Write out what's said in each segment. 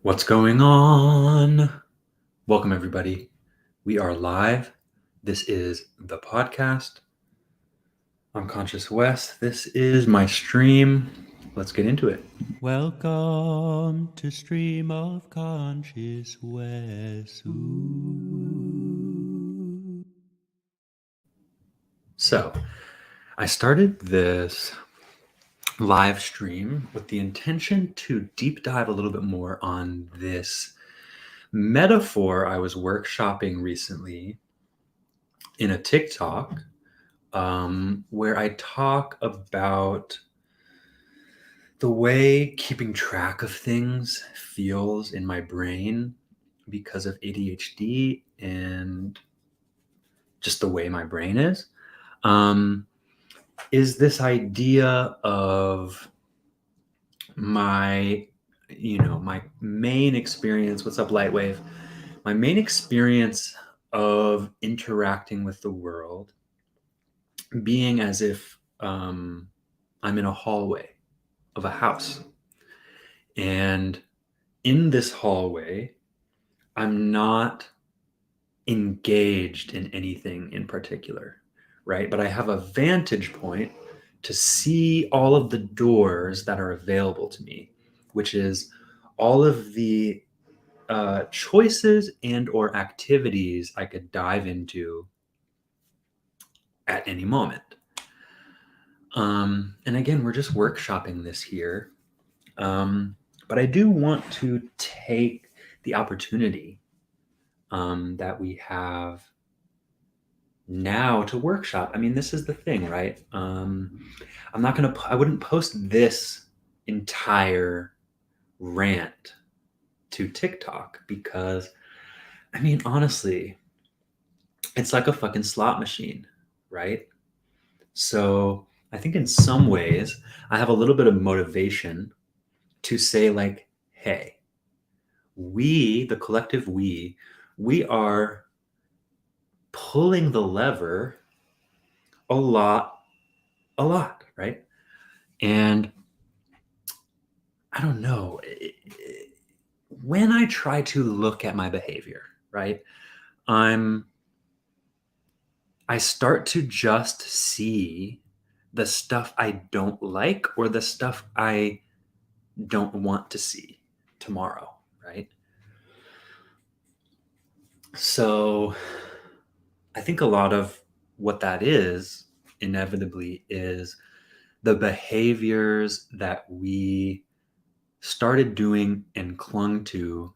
What's going on? Welcome, everybody. We are live. This is the podcast. I'm Conscious West. This is my stream. Let's get into it. Welcome to Stream of Conscious West. So, I started this live stream with the intention to deep dive a little bit more on this metaphor I was workshopping recently in a TikTok, where I talk about the way keeping track of things feels in my brain because of ADHD and just the way my brain is this idea of my my main experience. What's up, Lightwave? My main experience of interacting with the world being as if I'm in a hallway of a house, and in this hallway I'm not engaged in anything in particular, right? But I have a vantage point to see all of the doors that are available to me, which is all of the choices and or activities I could dive into at any moment. And again, we're just workshopping this here. But I do want to take the opportunity that we have now to workshop. I mean, this is the thing, right? I wouldn't post this entire rant to TikTok because, I mean, honestly, it's like a fucking slot machine, right? So I think in some ways I have a little bit of motivation to say, like, hey, the collective we are pulling the lever a lot, right? And I don't know, when I try to look at my behavior, right? I start to just see the stuff I don't like or the stuff I don't want to see tomorrow, right? So I think a lot of what that is inevitably is the behaviors that we started doing and clung to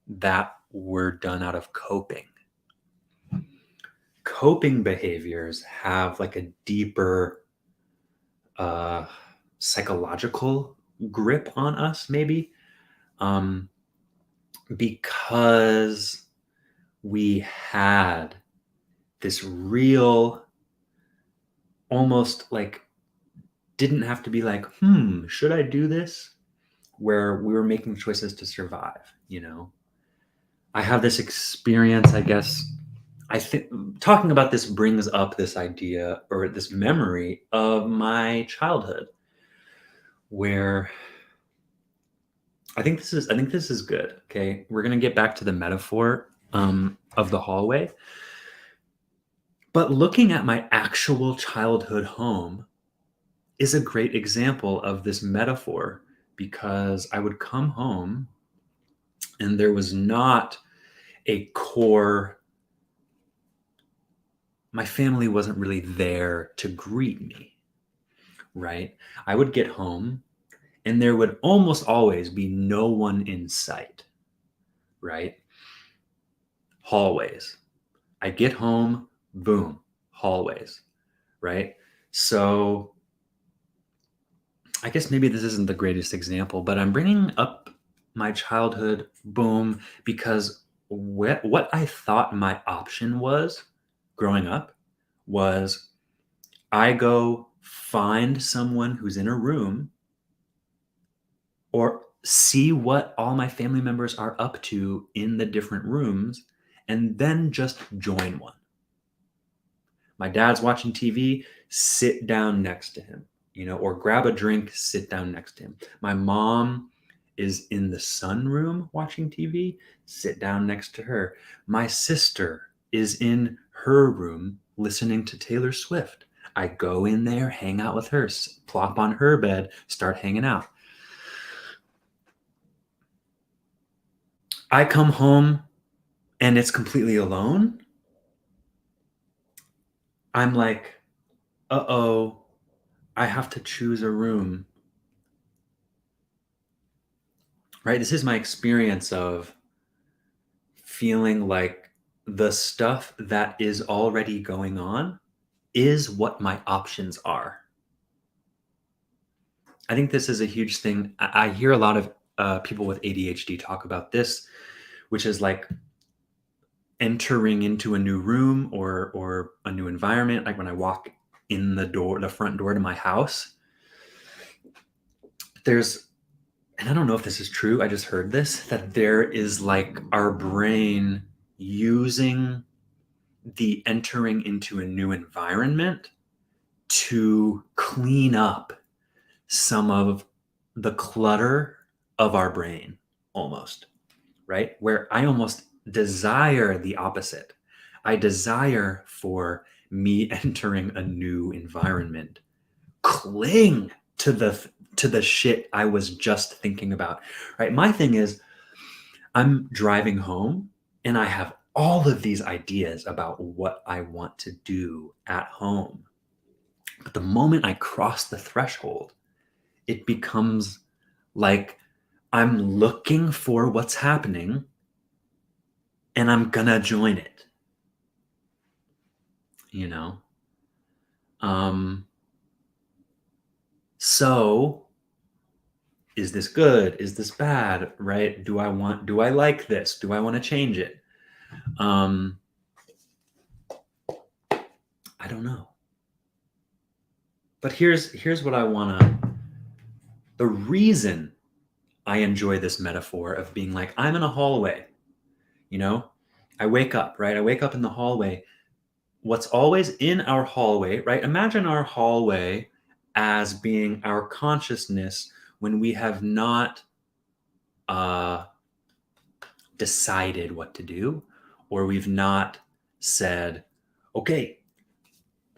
that were done out of coping. Coping behaviors have like a deeper uh, psychological grip on us, maybe, um, because we had this real, almost like, didn't have to be like, should I do this? Where we were making choices to survive. I have this experience, I guess. I think talking about this brings up this idea or this memory of my childhood where I think this is good. Okay. We're gonna get back to the metaphor of the hallway. But looking at my actual childhood home is a great example of this metaphor because I would come home and there was not a core, my family wasn't really there to greet me, right? I would get home and there would almost always be no one in sight, right? Hallways. I get home, boom, hallways, right? So I guess maybe this isn't the greatest example, but I'm bringing up my childhood, boom, because what I thought my option was growing up was I go find someone who's in a room or see what all my family members are up to in the different rooms and then just join one. My dad's watching TV, sit down next to him, or grab a drink, sit down next to him. My mom is in the sunroom watching TV, sit down next to her. My sister is in her room listening to Taylor Swift. I go in there, hang out with her, plop on her bed, start hanging out. I come home and it's completely alone. I'm like, uh-oh, I have to choose a room. Right? This is my experience of feeling like the stuff that is already going on is what my options are. I think this is a huge thing. I hear a lot of people with ADHD talk about this, which is like entering into a new room or a new environment. Like when I walk in the front door to my house, there's, and I don't know if this is true, I just heard this, that there is like our brain using the entering into a new environment to clean up some of the clutter of our brain, almost, right? Where I almost desire the opposite. I desire for me entering a new environment, cling to the shit I was just thinking about, right? My thing is, I'm driving home and I have all of these ideas about what I want to do at home. But the moment I cross the threshold, it becomes like I'm looking for what's happening and I'm gonna join it, you know? Um, so is this good? Is this bad? Right? Do I like this? Do I want to change it? Um, I don't know. But here's what I wanna, the reason I enjoy this metaphor of being like, I'm in a hallway, you know? I wake up, right? I wake up in the hallway. What's always in our hallway, right? Imagine our hallway as being our consciousness when we have not uh, decided what to do, or we've not said, okay,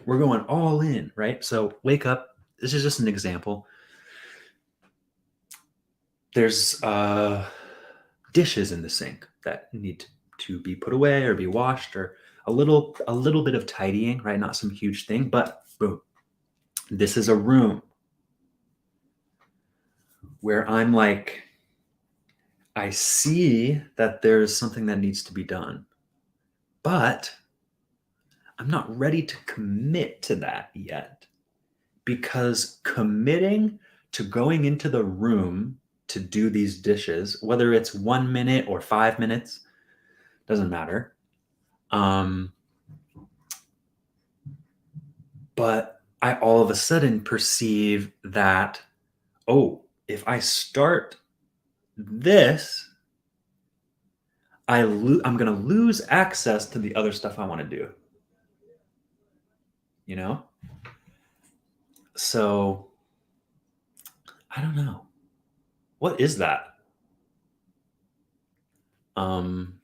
we're going all in, right? So wake up. This is just an example. There's dishes in the sink that need to be put away or be washed, or a little bit of tidying, right? Not some huge thing, but boom. This is a room where I'm like, I see that there's something that needs to be done, but I'm not ready to commit to that yet, because committing to going into the room to do these dishes, whether it's 1 minute or 5 minutes, doesn't matter. Um, but I all of a sudden perceive that, oh, if I start this, I'm going to lose access to the other stuff I want to do, you know? So I don't know. What is that? Um,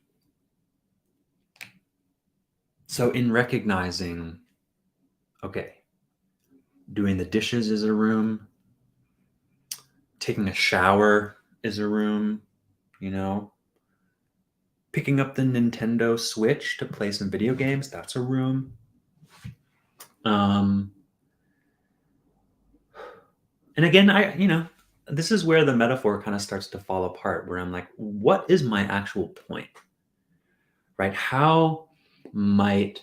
so in recognizing, okay, doing the dishes is a room, taking a shower is a room, you know, picking up the Nintendo Switch to play some video games, that's a room. Um, and again, this is where the metaphor kind of starts to fall apart, where I'm like, what is my actual point? Right? How might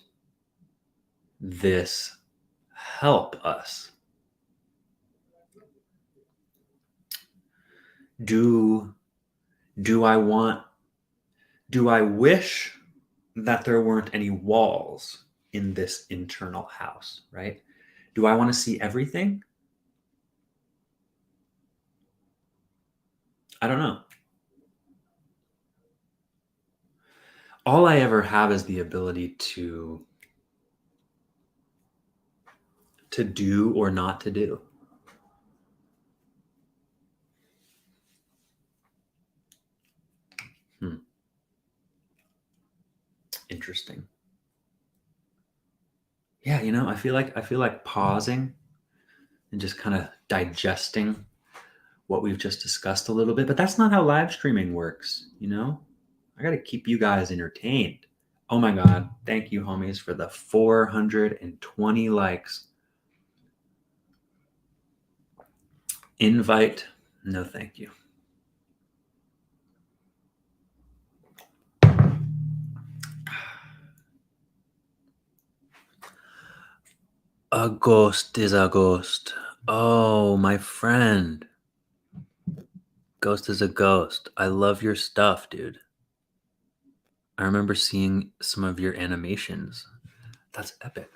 this help us? Do do I want do I wish that there weren't any walls in this internal house, right? Do I want to see everything? I don't know. All I ever have is the ability to do or not to do. interesting. Yeah, I feel like pausing and just kind of digesting what we've just discussed a little bit, but that's not how live streaming works, you know? I got to keep you guys entertained. Oh my god, thank you homies for the 420 likes. Invite, no thank you. A ghost is a ghost. Oh, my friend. Ghost is a ghost. I love your stuff, dude. I remember seeing some of your animations. That's epic.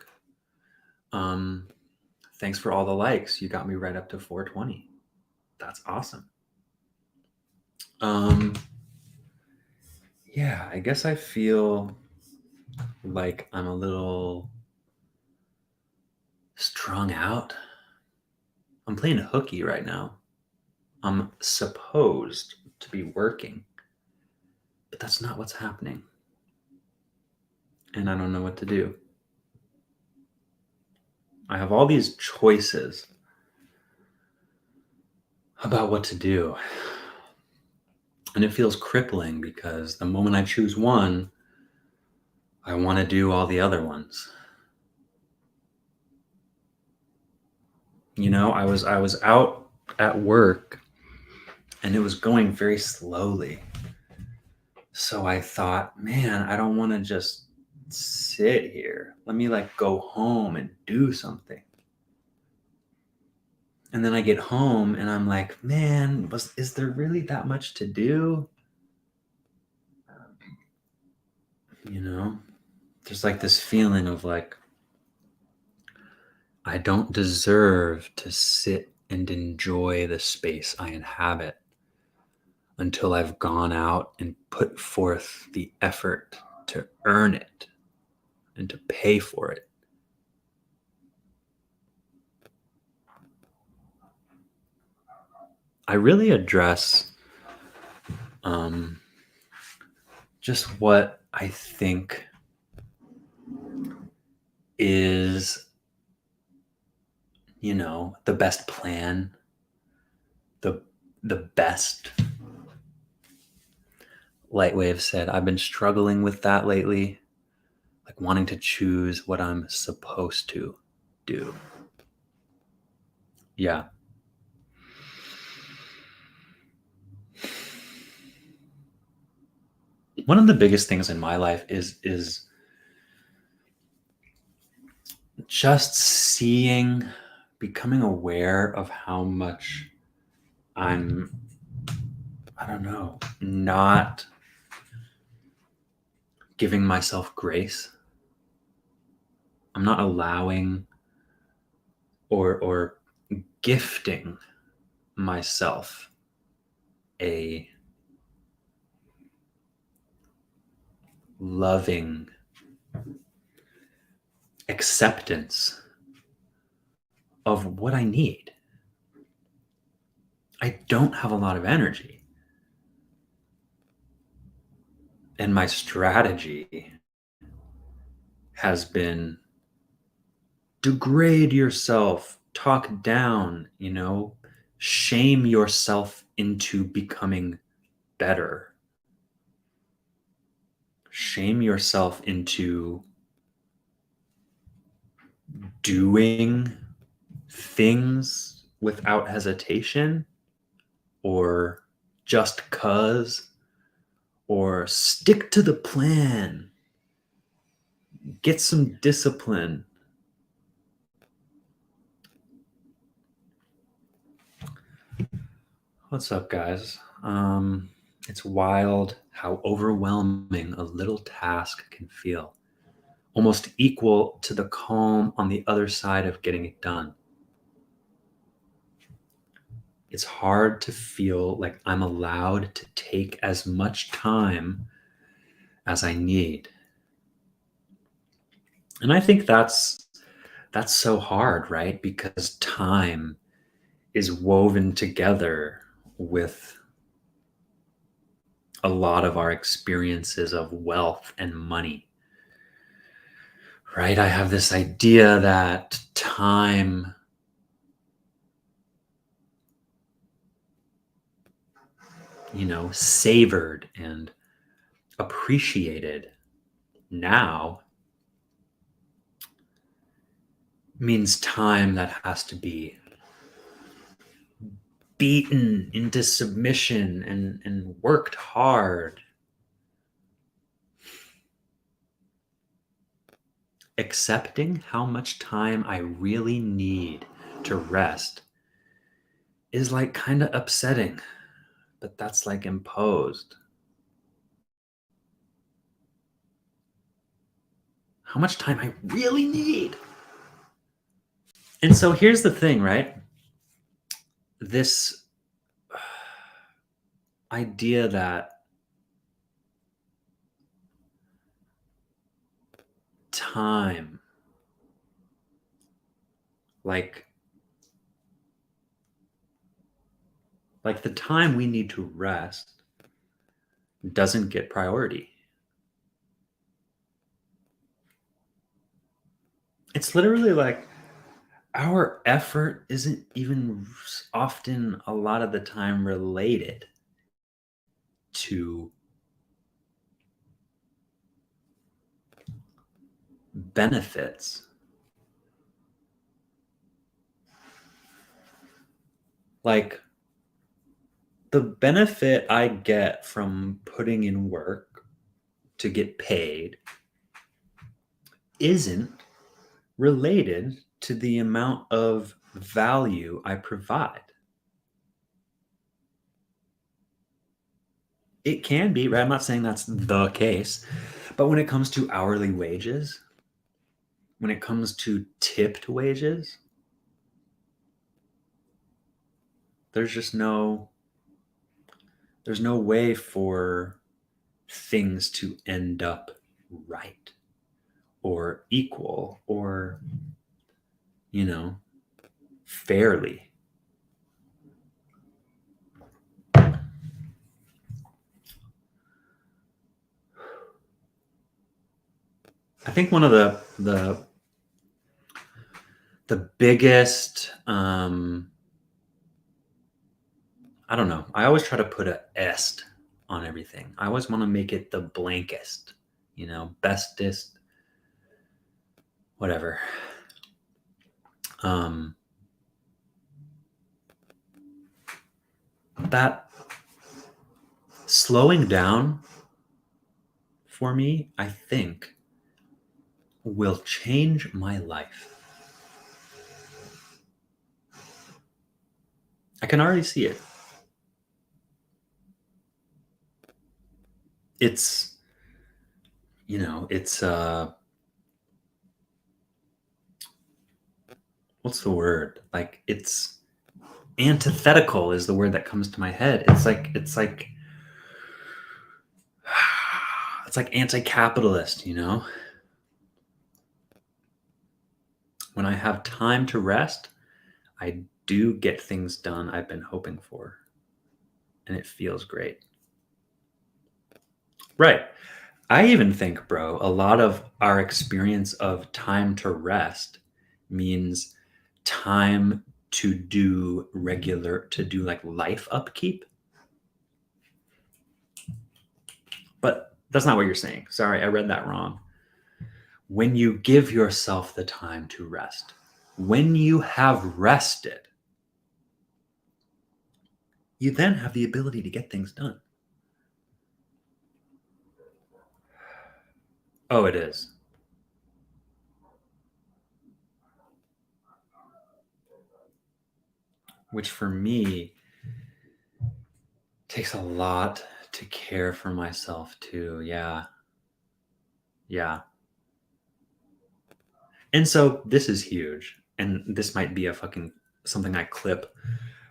Um, thanks for all the likes. You got me right up to 420. That's awesome. Yeah, I guess I feel like I'm a little strung out. I'm playing hooky right now. I'm supposed to be working, but that's not what's happening. And I don't know what to do. I have all these choices about what to do. And it feels crippling because the moment I choose one, I want to do all the other ones. I was out at work and it was going very slowly. So I thought, man, I don't want to just sit here. Let me go home and do something. And then I get home and I'm like, man, is there really that much to do? There's this feeling of I don't deserve to sit and enjoy the space I inhabit until I've gone out and put forth the effort to earn it and to pay for it. I really address just what I think is, the best plan, the best. Lightwave said, I've been struggling with that lately, wanting to choose what I'm supposed to do. Yeah. One of the biggest things in my life is just becoming aware of how much I'm, I don't know, not giving myself grace. I'm not allowing or gifting myself a loving acceptance of what I need. I don't have a lot of energy. And my strategy has been degrade yourself, talk down, shame yourself into becoming better. Shame yourself into doing things without hesitation or just cause or stick to the plan. Get some discipline. What's up, guys? It's wild how overwhelming a little task can feel, almost equal to the calm on the other side of getting it done. It's hard to feel like I'm allowed to take as much time as I need. And I think that's so hard, right? Because time is woven together with a lot of our experiences of wealth and money. right? I have this idea that time, savored and appreciated now means time that has to be beaten into submission and worked hard. Accepting how much time I really need to rest is like kind of upsetting, but that's like imposed. How much time I really need. And so here's the thing, right? This idea that time, like the time we need to rest, doesn't get priority. It's literally like our effort isn't even often a lot of the time related to benefits. Like the benefit I get from putting in work to get paid isn't related to the amount of value I provide. It can be, right? I'm not saying that's the case, but when it comes to hourly wages, when it comes to tipped wages, there's just there's no way for things to end up right or equal or, fairly. I think one of the biggest I don't know. I always try to put a est on everything. I always want to make it the blankest, bestest, whatever. That slowing down for me, I think, will change my life. I can already see it. It's, it's what's the word? Like it's antithetical is the word that comes to my head. It's like it's like anti-capitalist, When I have time to rest, I do get things done I've been hoping for. And it feels great. Right. I even think, bro, a lot of our experience of time to rest means time to do like life upkeep. But that's not what you're saying. Sorry, I read that wrong. When you give yourself the time to rest, when you have rested, you then have the ability to get things done. Oh, it is. Which for me takes a lot to care for myself too. Yeah. Yeah. And so this is huge. And this might be a fucking something I clip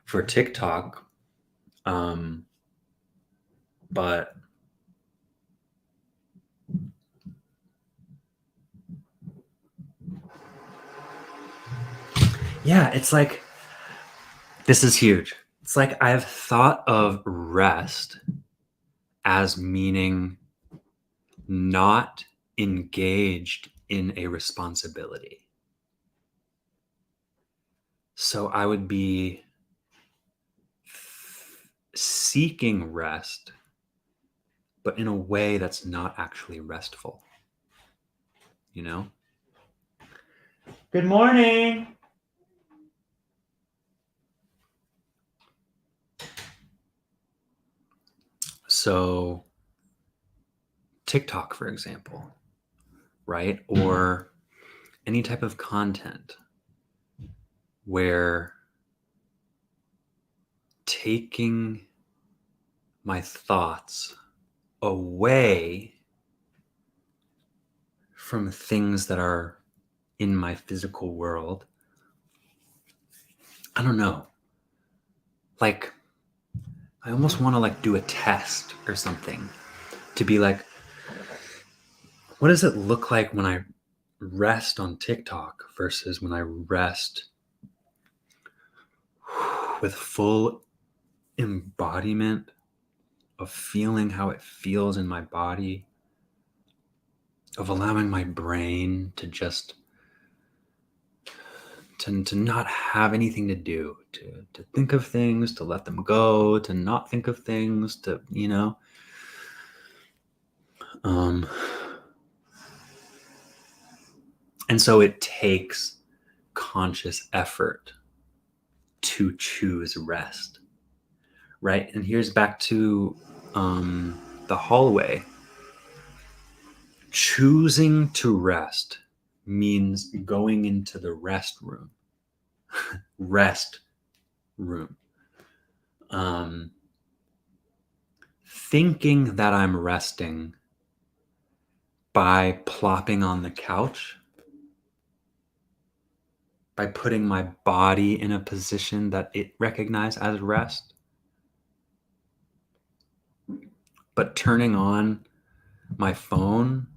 for TikTok. But yeah, it's like this is huge. It's like I've thought of rest as meaning not engaged in a responsibility. So I would be seeking rest, but in a way that's not actually restful. You know? Good morning. So TikTok, for example, right? Or any type of content where taking my thoughts away from things that are in my physical world. I don't know. Like, I almost want to like do a test or something to be like, what does it look like when I rest on TikTok versus when I rest with full embodiment of feeling how it feels in my body, of allowing my brain to just to not have anything to do, to think of things, to let them go, to not think of things, to, you know. Um, and so it takes conscious effort to choose rest, right? And here's back to the hallway. Choosing to rest means going into the rest room. Rest room. Thinking that I'm resting by plopping on the couch, by putting my body in a position that it recognizes as rest, but turning on my phone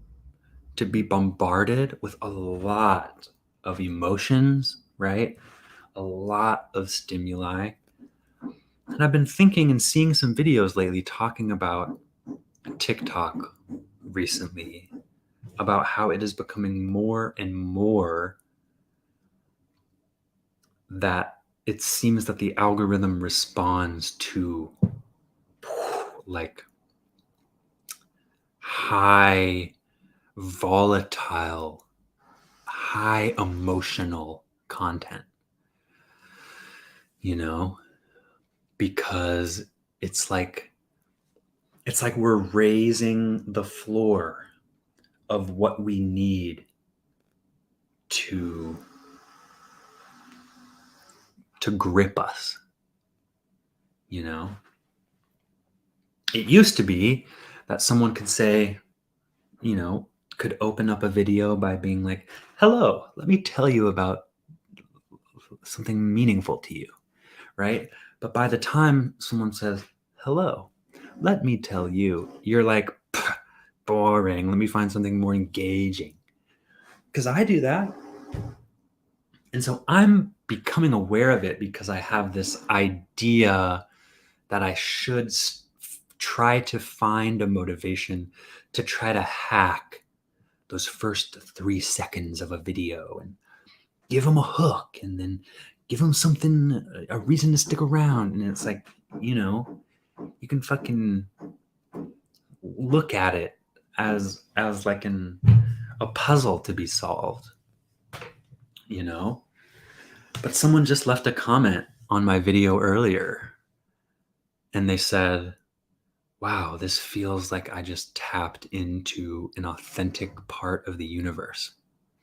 to be bombarded with a lot of emotions, right? A lot of stimuli. And I've been thinking and seeing some videos lately talking about TikTok recently, about how it is becoming more and more that it seems that the algorithm responds to like high volatile, high emotional content, you know, because it's like we're raising the floor of what we need to grip us, you know. It used to be that someone could say, you know, could open up a video by being like, hello, let me tell you about something meaningful to you, right? But by the time someone says, hello, let me tell you, you're like, boring. Let me find something more engaging. Because I do that. And so I'm becoming aware of it because I have this idea that I should try to find a motivation to try to hack those first 3 seconds of a video and give them a hook and then give them something, a reason to stick around. And it's like, you know, you can fucking look at it as like a puzzle to be solved, you know. But someone just left a comment on my video earlier and they said, wow, this feels like I just tapped into an authentic part of the universe.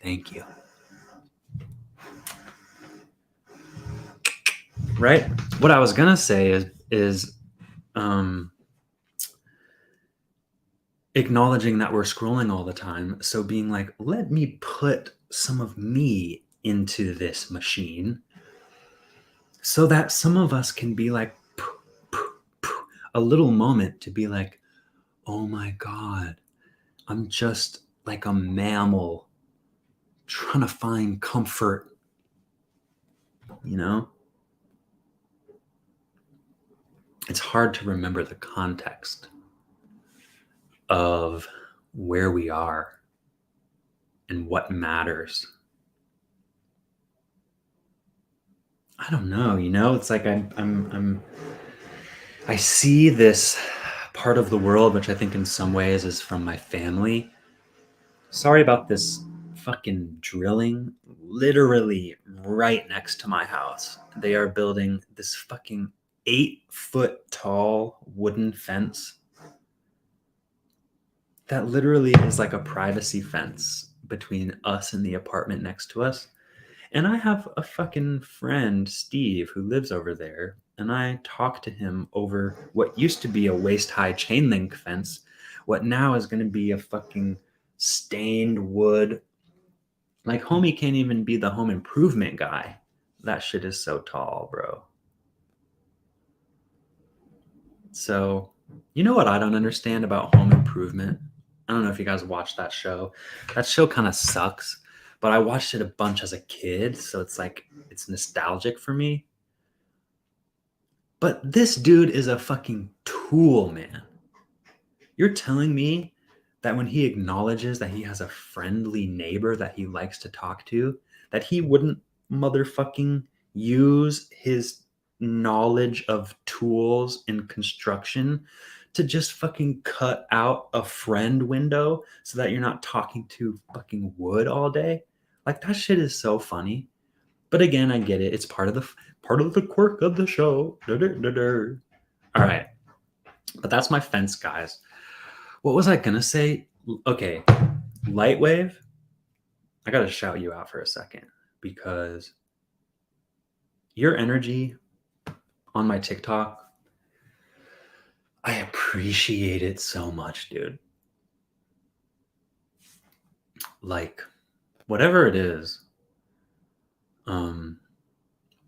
Thank you. Right? What I was gonna say is acknowledging that we're scrolling all the time. So being like, let me put some of me into this machine so that some of us can be like, a little moment to be like, oh my God, I'm just like a mammal trying to find comfort, you know? It's hard to remember the context of where we are and what matters. I don't know, it's like I see this part of the world, which I think in some ways is from my family. Sorry about this fucking drilling literally right next to my house. They are building this fucking 8-foot tall wooden fence that literally is like a privacy fence between us and the apartment next to us. And I have a fucking friend, Steve, who lives over there, and I talk to him over what used to be a waist-high chain link fence, what now is going to be a fucking stained wood. Like, homie can't even be the home improvement guy. That shit is so tall, bro. So, you know what I don't understand about home improvement? I don't know if you guys watch that show. That show kind of sucks, but I watched it a bunch as a kid, so it's like it's nostalgic for me. But this dude is a fucking tool, man. You're telling me that when he acknowledges that he has a friendly neighbor that he likes to talk to, that he wouldn't motherfucking use his knowledge of tools in construction to just fucking cut out a friend window so that you're not talking to fucking wood all day? Like, that shit is so funny. But again, I get it. It's part of the quirk of the show. All right. But that's my fence, guys. What was I gonna say? Okay, Lightwave. I gotta shout you out for a second because your energy on my TikTok, I appreciate it so much, dude. Like, whatever it is,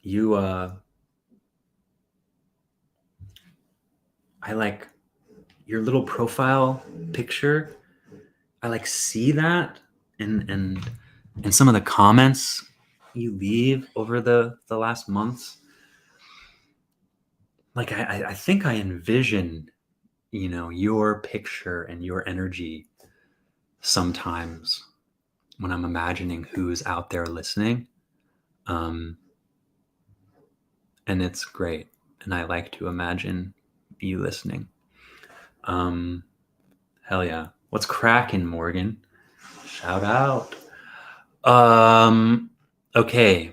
you I like your little profile picture. I like see that and some of the comments you leave over the last months. Like, I think I envision, your picture and your energy sometimes when I'm imagining who's out there listening. Um, and it's great. And I like to imagine you listening. Hell yeah. What's cracking, Morgan? Shout out. Okay.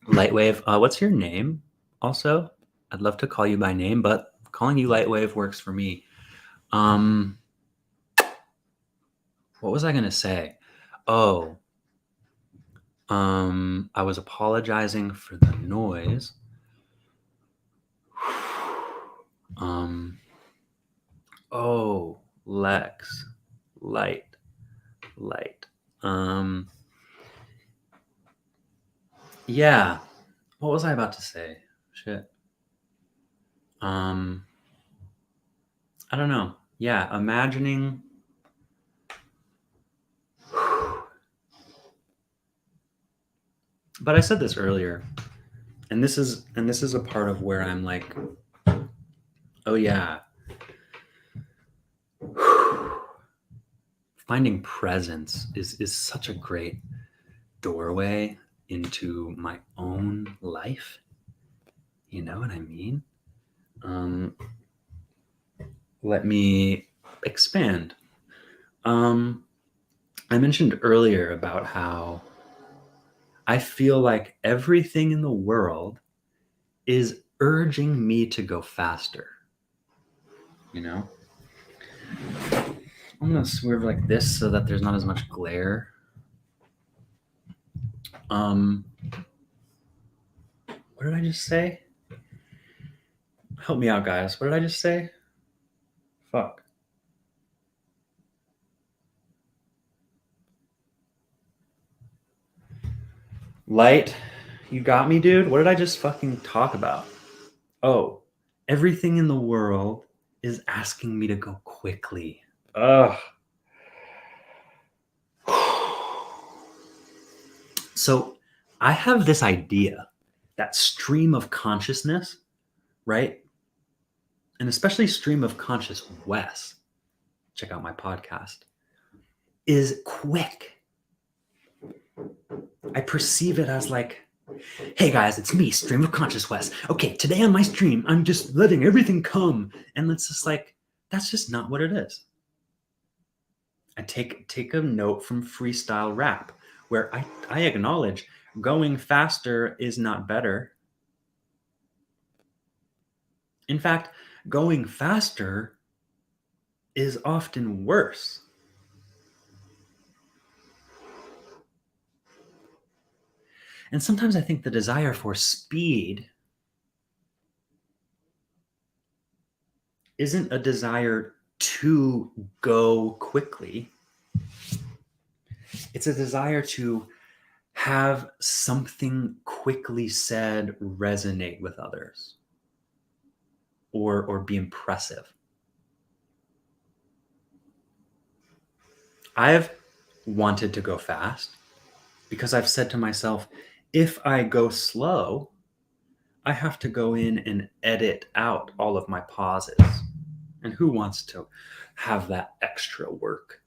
Lightwave. What's your name? Also, I'd love to call you by name, but calling you Lightwave works for me. What was I gonna say? Oh, I was apologizing for the noise. Oh, Lex, light. Yeah. What was I about to say? Shit. I don't know. Yeah, imagining. But I said this earlier, and this is a part of where I'm like, oh yeah. Finding presence is such a great doorway into my own life. You know what I mean? Let me expand. I mentioned earlier about how I feel like everything in the world is urging me to go faster. I'm going to swerve like this so that there's not as much glare. What did I just say? Help me out, guys. What did I just say? Fuck. Light, you got me, dude? What did I just fucking talk about? Oh, everything in the world is asking me to go quickly. Ugh. So I have this idea that stream of consciousness, right? And especially stream of conscious West, check out my podcast, is quick. I perceive it as like, hey guys, it's me, Stream of Conscious West. Okay, today on my stream, I'm just letting everything come. And it's just like, that's just not what it is. I take a note from freestyle rap, where I acknowledge going faster is not better. In fact, going faster is often worse. And sometimes I think the desire for speed isn't a desire to go quickly. It's a desire to have something quickly said resonate with others, or be impressive. I've wanted to go fast because I've said to myself, if I go slow, I have to go in and edit out all of my pauses. And who wants to have that extra work?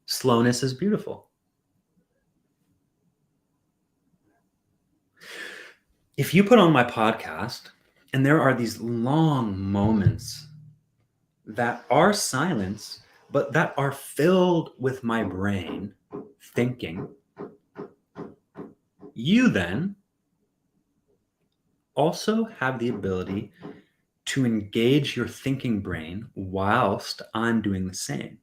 Slowness is beautiful. If you put on my podcast and there are these long moments that are silence, but that are filled with my brain thinking, you then also have the ability to engage your thinking brain whilst I'm doing the same.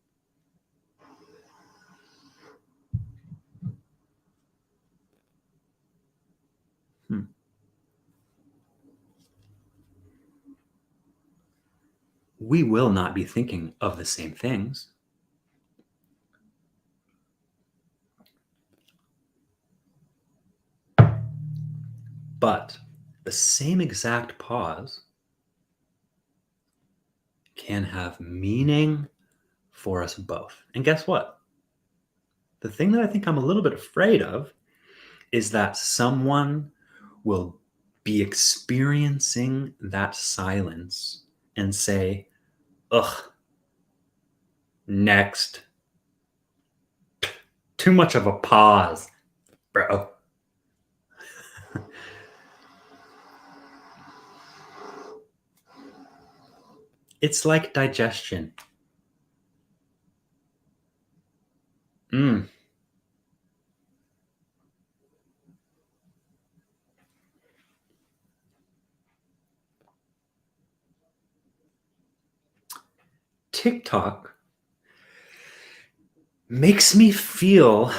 We will not be thinking of the same things. But the same exact pause can have meaning for us both. And guess what? The thing that I think I'm a little bit afraid of is that someone will be experiencing that silence and say, ugh, next. Too much of a pause, bro. It's like digestion. TikTok makes me feel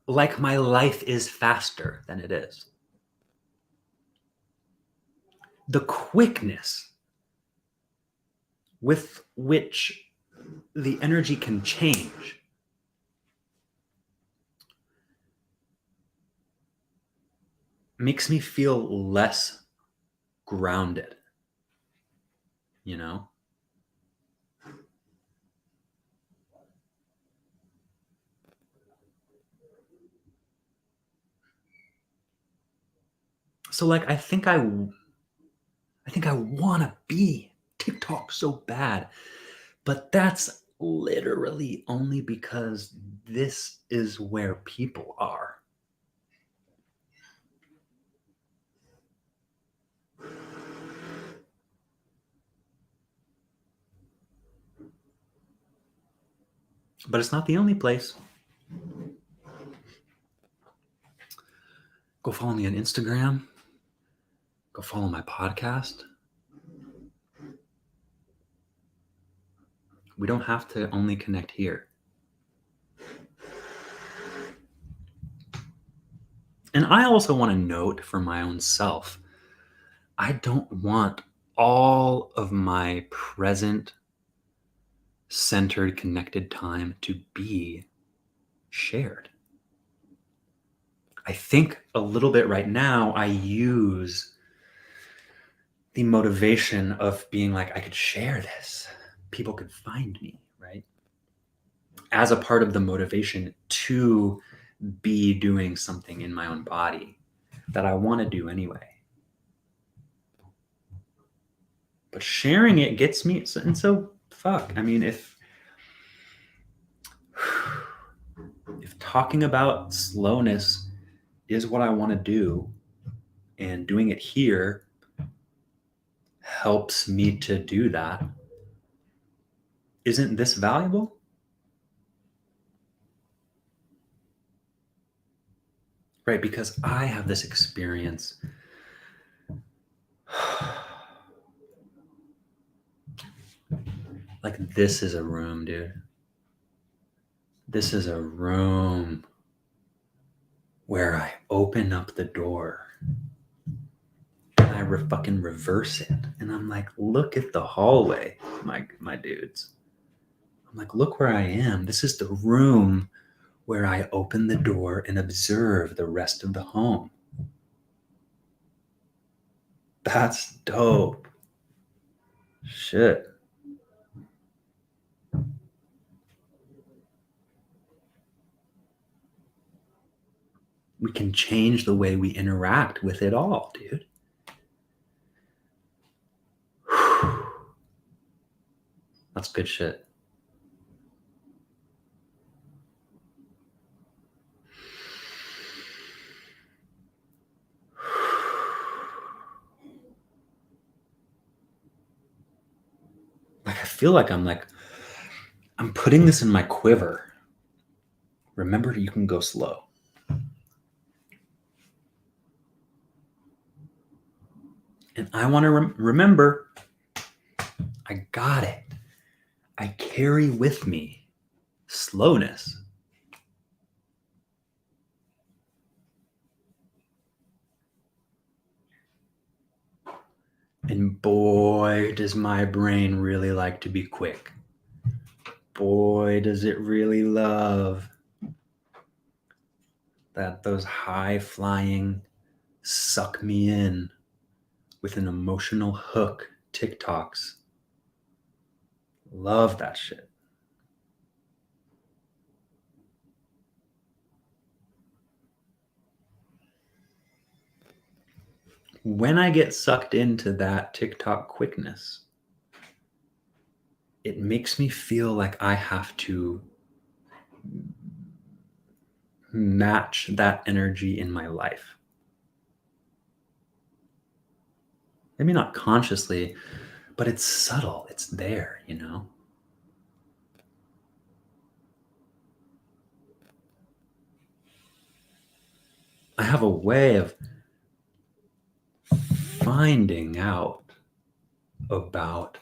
like my life is faster than it is. The quickness with which the energy can change makes me feel less grounded, you know? So like I think I want to be TikTok so bad, but that's literally only because this is where people are. But it's not the only place. Go follow me on Instagram. Go follow my podcast. We don't have to only connect here. And I also want to note for my own self, I don't want all of my present centered, connected time to be shared. I think a little bit right now, I use the motivation of being like, I could share this. People could find me, right? As a part of the motivation to be doing something in my own body that I want to do anyway. But sharing it gets me, and so fuck. I mean, if talking about slowness is what I want to do, and doing it here helps me to do that, isn't this valuable? Right? Because I have this experience. Like, this is a room, dude. This is a room where I open up the door and I fucking reverse it. And I'm like, look at the hallway, my dudes. I'm like, look where I am. This is the room where I open the door and observe the rest of the home. That's dope. Shit. We can change the way we interact with it all, dude. That's good shit. Like, I feel like I'm putting this in my quiver. Remember, you can go slow. And I want to remember, I got it. I carry with me slowness. And boy, does my brain really like to be quick. Boy, does it really love that those high flying, suck me in with an emotional hook TikToks. Love that shit. When I get sucked into that TikTok quickness, it makes me feel like I have to match that energy in my life. Maybe not consciously, but it's subtle. It's there, you know? I have a way of finding out about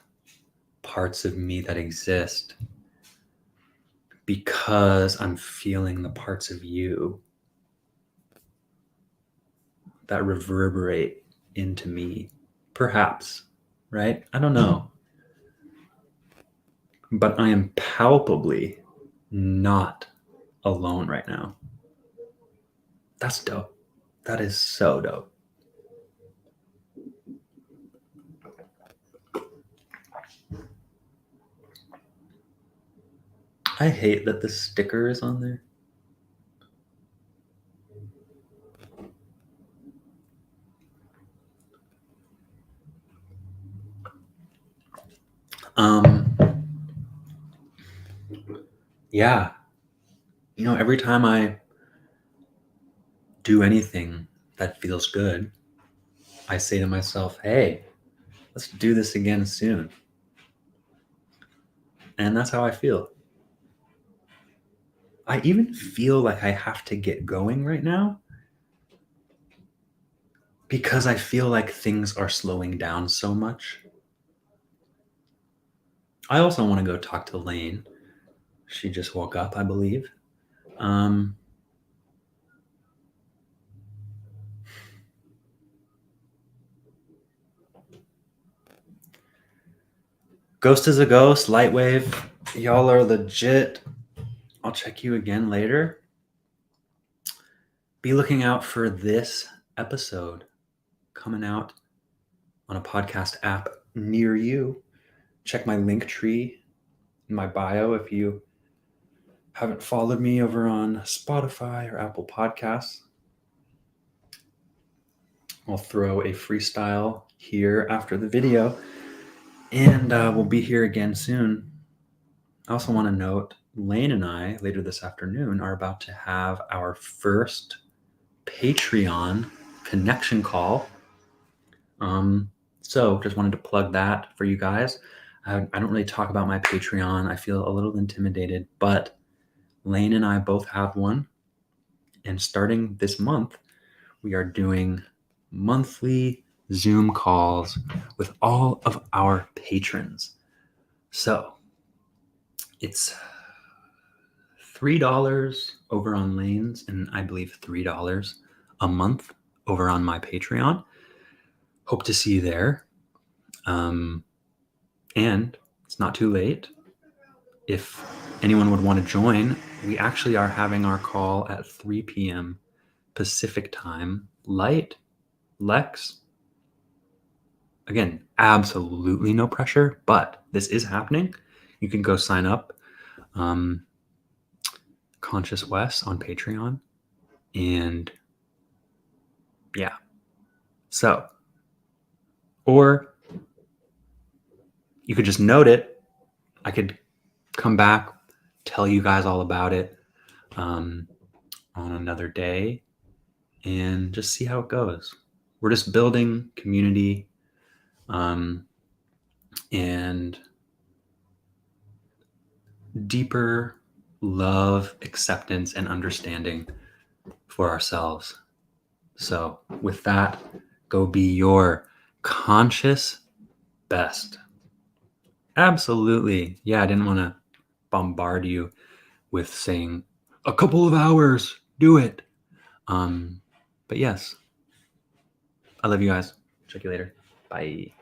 parts of me that exist because I'm feeling the parts of you that reverberate into me. Perhaps, right? I don't know. But I am palpably not alone right now. That's dope. That is so dope. I hate that the sticker is on there. Yeah. You know, every time I do anything that feels good, I say to myself, hey, let's do this again soon. And that's how I feel. I even feel like I have to get going right now because I feel like things are slowing down so much. I also want to go talk to Lane. She just woke up, I believe. Ghost is a ghost, Lightwave. Y'all are legit. I'll check you again later. Be looking out for this episode coming out on a podcast app near you. Check my link tree in my bio if you haven't followed me over on Spotify or Apple Podcasts. I'll throw a freestyle here after the video. And we'll be here again soon. I also want to note Lane and I, later this afternoon, are about to have our first Patreon connection call. So just wanted to plug that for you guys. I don't really talk about my Patreon. I feel a little intimidated, but Lane and I both have one. And starting this month, we are doing monthly Zoom calls with all of our patrons. So it's $3 over on Lane's, and I believe $3 a month over on my Patreon. Hope to see you there. And it's not too late. If anyone would want to join, we actually are having our call at 3 p.m. Pacific time. Light, Lex. Again, absolutely no pressure, but this is happening. You can go sign up. Conscious Wes on Patreon. And yeah. So, or you could just note it. I could come back, tell you guys all about it on another day and just see how it goes. We're just building community and deeper love, acceptance, and understanding for ourselves. So, with that, go be your conscious best. Absolutely. Yeah, I didn't want to bombard you with saying a couple of hours, do it. But yes, I love you guys. Check you later. Bye.